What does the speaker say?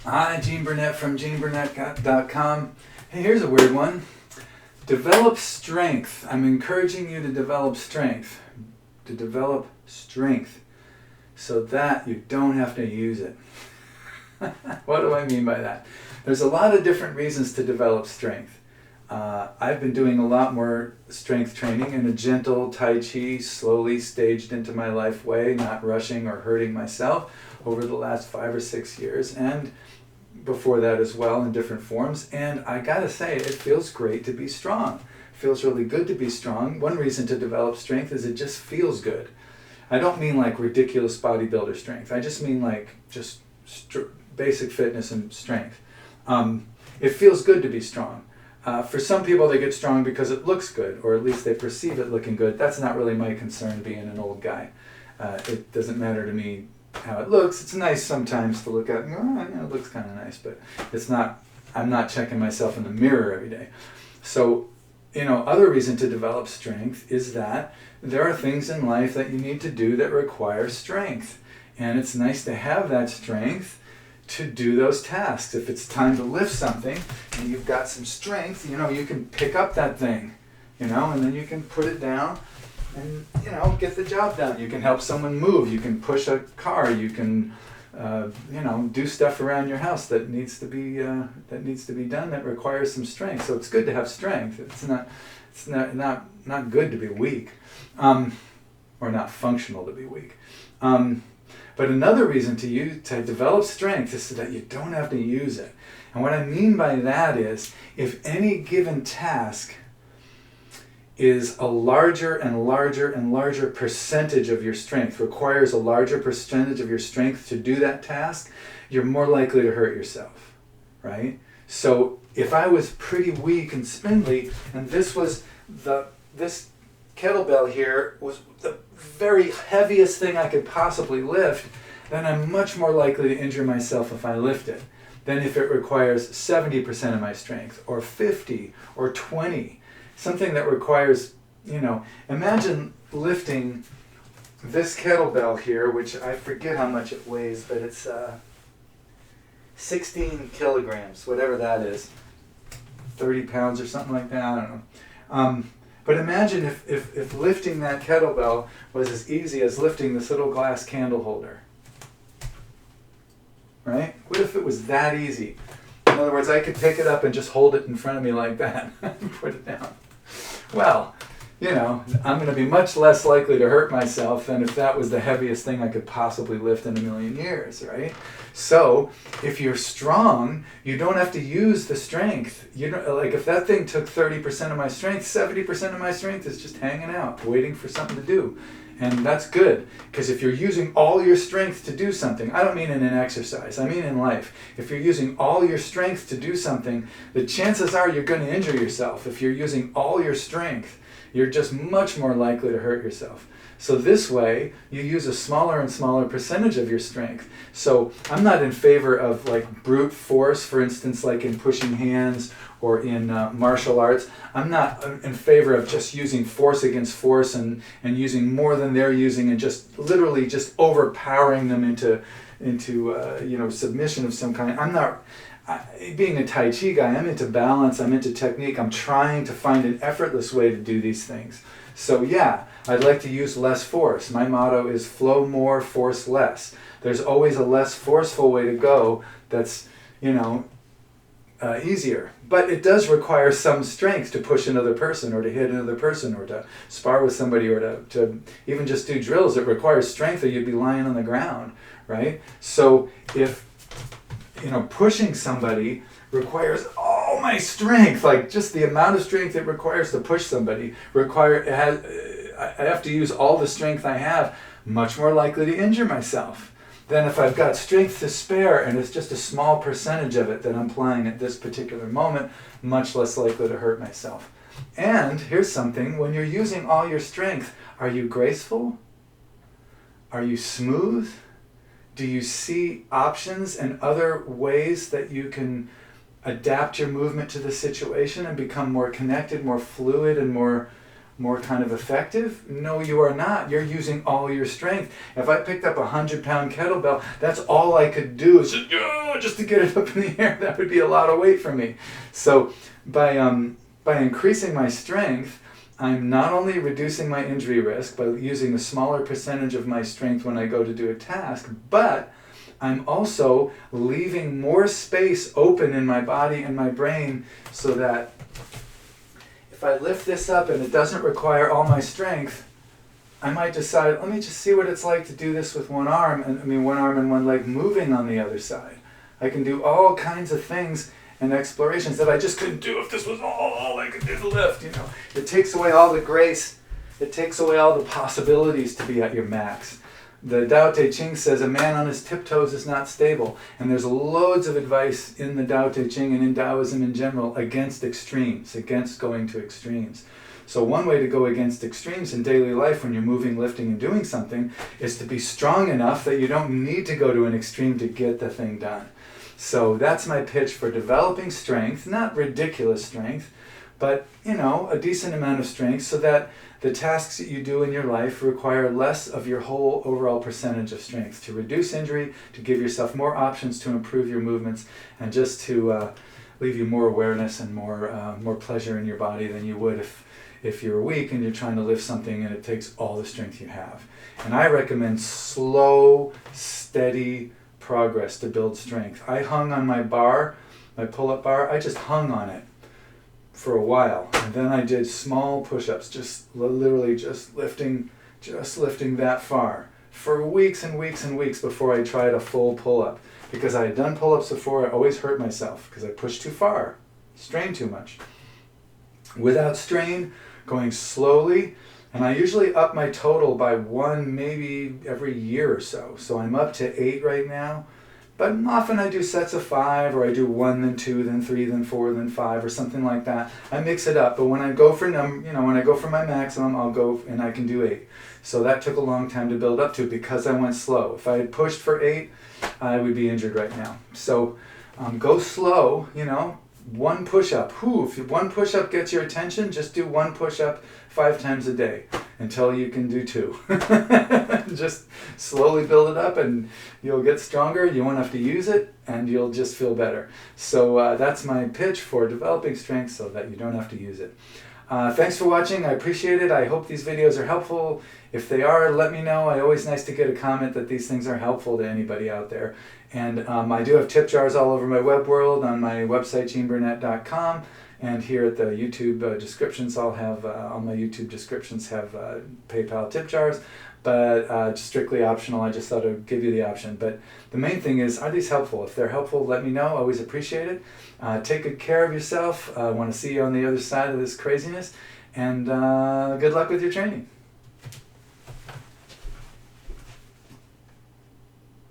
Hi, Gene Burnett from GeneBurnett.com. Hey, here's a weird one. Develop strength. I'm encouraging you to develop strength. To develop strength so that you don't have to use it. What do I mean by that? There's a lot of different reasons to develop strength. I've been doing a lot more strength training in a gentle Tai Chi, slowly staged into my life way, not rushing or hurting myself over the last 5 or 6 years, and before that as well in different forms. And I gotta say, it feels great to be strong. It feels really good to be strong. One reason to develop strength is it just feels good. I don't mean like ridiculous bodybuilder strength. I just mean like just basic fitness and strength. It feels good to be strong. For some people, they get strong because it looks good, or at least they perceive it looking good. That's not really my concern being an old guy. It doesn't matter to me how it looks. It's nice sometimes to look at, it looks kind of nice, but it's not, I'm not checking myself in the mirror every day. So, other reason to develop strength is that there are things in life that you need to do that require strength. And it's nice to have that strength to do those tasks. If it's time to lift something and you've got some strength, you can pick up that thing, and then you can put it down and, get the job done. You can help someone move. You can push a car. You can, do stuff around your house that needs to be done that requires some strength. So it's good to have strength. It's not good to be weak, or not functional to be weak. But another reason to develop strength is so that you don't have to use it. And what I mean by that is, if any given task is a larger and larger and larger percentage of your strength, requires a larger percentage of your strength to do that task, you're more likely to hurt yourself, right? So if I was pretty weak and spindly, and this kettlebell here was the very heaviest thing I could possibly lift, then I'm much more likely to injure myself if I lift it than if it requires 70% of my strength, or 50, or 20. Something that requires, imagine lifting this kettlebell here, which I forget how much it weighs, but it's 16 kilograms, whatever that is, 30 pounds or something like that, I don't know. But imagine if lifting that kettlebell was as easy as lifting this little glass candle holder. Right? What if it was that easy? In other words, I could pick it up and just hold it in front of me like that and put it down. Well, I'm going to be much less likely to hurt myself than if that was the heaviest thing I could possibly lift in a million years, right? So, if you're strong, you don't have to use the strength. Like if that thing took 30% of my strength, 70% of my strength is just hanging out, waiting for something to do. And that's good, because if you're using all your strength to do something, I don't mean in an exercise, I mean in life. If you're using all your strength to do something, the chances are you're going to injure yourself. If you're using all your strength, you're just much more likely to hurt yourself. So this way, you use a smaller and smaller percentage of your strength. So I'm not in favor of like brute force, for instance, like in pushing hands or in martial arts. I'm not in favor of just using force against force and using more than they're using and just literally just overpowering them into submission of some kind. I'm not. Being a Tai Chi guy, I'm into balance, I'm into technique, I'm trying to find an effortless way to do these things. So yeah, I'd like to use less force. My motto is flow more, force less. There's always a less forceful way to go that's, easier. But it does require some strength to push another person or to hit another person or to spar with somebody or to even just do drills. It requires strength or you'd be lying on the ground, right? So if pushing somebody requires all my strength, like just the amount of strength it requires to push somebody, I have to use all the strength I have, much more likely to injure myself than if I've got strength to spare and it's just a small percentage of it that I'm applying at this particular moment, much less likely to hurt myself. And here's something, when you're using all your strength, are you graceful? Are you smooth? Do you see options and other ways that you can adapt your movement to the situation and become more connected, more fluid, and more more kind of effective? No, you are not. You're using all your strength. If I picked up a 100-pound kettlebell, that's all I could do is just to get it up in the air. That would be a lot of weight for me. So by increasing my strength, I'm not only reducing my injury risk by using a smaller percentage of my strength when I go to do a task, but I'm also leaving more space open in my body and my brain so that if I lift this up and it doesn't require all my strength, I might decide, let me just see what it's like to do this with one arm and one leg moving on the other side. I can do all kinds of things and explorations that I just couldn't do if this was all I could do to lift, you know. It takes away all the grace. It takes away all the possibilities to be at your max. The Tao Te Ching says a man on his tiptoes is not stable. And there's loads of advice in the Tao Te Ching and in Taoism in general against extremes, against going to extremes. So one way to go against extremes in daily life when you're moving, lifting, and doing something is to be strong enough that you don't need to go to an extreme to get the thing done. So that's my pitch for developing strength, not ridiculous strength, but, you know, a decent amount of strength so that the tasks that you do in your life require less of your whole overall percentage of strength to reduce injury, to give yourself more options to improve your movements, and just to leave you more awareness and more pleasure in your body than you would if you're weak and you're trying to lift something and it takes all the strength you have. And I recommend slow, steady progress to build strength. I hung on my bar, my pull-up bar, I just hung on it for a while, and then I did small push-ups, just literally just lifting that far for weeks and weeks and weeks before I tried a full pull-up, because I had done pull-ups before. I always hurt myself because I pushed too far, strained too much. Without strain, going slowly, and I usually up my total by 1 maybe every year or so. So I'm up to 8 right now. But often I do sets of 5, or I do 1, then 2, then 3, then 4, then 5, or something like that. I mix it up, but when I go for when I go for my maximum, I'll go and I can do 8. So that took a long time to build up to because I went slow. If I had pushed for 8, I would be injured right now. So go slow, you know. 1 push-up. If 1 push-up gets your attention, just do 1 push-up 5 times a day until you can do 2. Just slowly build it up and you'll get stronger. You won't have to use it and you'll just feel better. So that's my pitch for developing strength so that you don't have to use it. Thanks for watching. I appreciate it. I hope these videos are helpful. If they are, let me know. It's always nice to get a comment that these things are helpful to anybody out there. And I do have tip jars all over my web world on my website, GeneBurnett.com. And here at the YouTube descriptions, I'll have, all my YouTube descriptions have PayPal tip jars. But strictly optional. I just thought I'd give you the option. But the main thing is, are these helpful? If they're helpful, let me know. I always appreciate it. Take good care of yourself. I want to see you on the other side of this craziness. And good luck with your training.